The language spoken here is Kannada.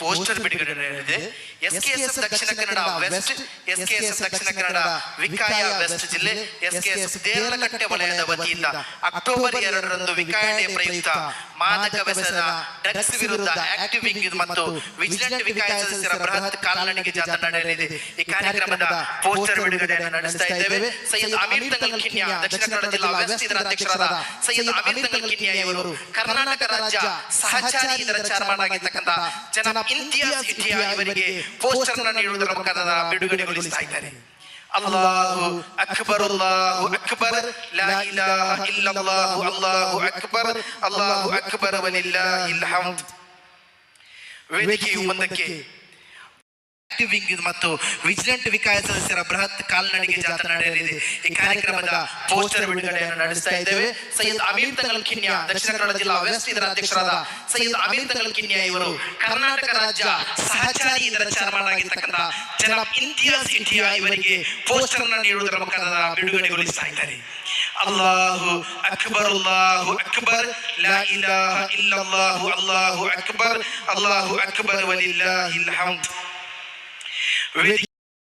ಪೋಸ್ಟರ್ ಬಿಡುಗಡೆ ನಡೆದಿದೆ. ಎಸ್ಕೆಎಸ್ಎಫ್ ದಕ್ಷಿಣ ಕನ್ನಡ ವೆಸ್ಟ್, ಎಸ್ಕೆಎಸ್ಎಫ್ ದಕ್ಷಿಣ ಕನ್ನಡ ವಿಕಾಯ ವೆಸ್ಟ್ ಜಿಲ್ಲೆ, ಎಸ್ಕೆಎಸ್ಎಫ್ ದೇರಳಕಟ್ಟೆ ವಲಯದ ವತಿಯಿಂದ ಅಕ್ಟೋಬರ್ 2ರಂದು ವಿಕಾಯ ಡೇ ಪ್ರಯುಕ್ತ ಮಾದಕ ವ್ಯಸನ ಡ್ರಗ್ಸ್ ವಿರುದ್ಧ ಆಕ್ಟಿವ್ ವಿಂಗ್ ಮತ್ತು ವಿಜಿಲೆಂಟ್ ವಿಕಾಯ ಸದಸ್ಯರ ಬೃಹತ್ ಕಾಲ್ನಡಿಗೆ ಜಾಥಾ ನಡೆಯಲಿದೆ. ಈ ಕಾರ್ಯಕ್ರಮದ ಪೋಸ್ಟರ್ ಬಿಡುಗಡೆಯನ್ನು ನಡೆಸ್ತಾ ಇದ್ದೇವೆ. ಸೈಯದ್ ಅಮೀರ್ ತಂಗಲ್ ಕಿನ್ಯಾ ದಕ್ಷಿಣ ಕನ್ನಡ ಜಿಲ್ಲಾ ವೆಸ್ಟ್ ಇದರ ಅಧ್ಯಕ್ಷರಾದ ಸೈಯದ್ ಅಮೀರ್ ತಂಗಲ್ ಕಿನ್ಯಾ ಇವರು, ಕರ್ನಾಟಕ ರಾಜ್ಯ ಸಹಚಾರಿ ಇದರ ಚೇರ್ಮನ್ ಆಗಿರ್ತಕ್ಕಂಥ ಜನಾಬ್ ಇಂತಿಯಾಜ್ ಇಠಿಯಾ ಇವರಿಗೆ ಪೋಸ್ಟರ್ ಅನ್ನು ನೀಡುವುದರ ಮುಖಾಂತರ ಬಿಡುಗಡೆಗೊಳಿಸ್ತಾ ಇದ್ದಾರೆ. ಅಲ್ಲಾಹು ಅಕ್ಬರ್, ಅಲ್ಲಾಹು ಅಕ್ಬರ್, ಲಾ ಇಲಾಹ ಇಲ್ಲಲ್ಲಾಹು, ಅಲ್ಲಾಹು ಅಕ್ಬರ್, ಅಲ್ಲಾಹು ಅಕ್ಬರ್ ವಲಿಲ್ಲಾಹಿಲ್ ಹಮ್ದ್. ವೇದಿಕೆಯು ಮುಂದಕ್ಕೆ ಆಕ್ಟಿವ್ ವಿಂಗ್ ಮತ್ತು ವಿಜಿಲೆಂಟ್ ವಿಕಾಯ ಸದಸ್ಯರ ಬೃಹತ್ ಕಾಲ್ನಡಿಗೆ ಜಾಥಾ ನಡೆಯಲಿದೆ. ಈ ಕಾರ್ಯಕ್ರಮದ ಪೋಸ್ಟರ್ ಬಿಡುಗಡೆಯನ್ನು ನಡೆಸ್ತಾ ಇದ್ದೇವೆ. ಸೈಯದ್ ಅಮೀರ್ ತಂಗಲ್ ಕಿನ್ಯಾ ದಕ್ಷಿಣ ಕನ್ನಡ ಜಿಲ್ಲಾ ವೆಸ್ಟ್ ಇದರ ಅಧ್ಯಕ್ಷರಾದ ಸೈಯದ್ ಅಮೀರ್ ತಂಗಲ್ ಕಿನ್ಯಾ ಇವರು, ಕರ್ನಾಟಕ ರಾಜ್ಯ ಸಹಚಾರಿ ಇದರ ಚೇರ್ಮನ್ ಆಗಿರ್ತಕ್ಕಂಥ ಜನಾಬ್ ಇಂತಿಯಾಜ್ ಇಠಿಯಾ ಇವರಿಗೆ ಪೋಸ್ಟರ್ ಅನ್ನು ನೀಡುವುದರ ಮುಖಾಂತರ ಬಿಡುಗಡೆಗೊಳಿಸ್ತಾ ಇದ್ದಾರೆ. ಅಲ್ಲಾಹು ಅಕ್ಬರ್, ಅಲ್ಲಾಹು ಅಕ್ಬರ್, ಲಾ ಇಲಾಹ ಇಲ್ಲಲ್ಲಾಹು, ಅಲ್ಲಾಹು ಅಕ್ಬರ್, ಅಲ್ಲಾಹು ಅಕ್ಬರ್ ವಲಿಲ್ಲಾಹಿಲ್ ಹಮ್ದ್.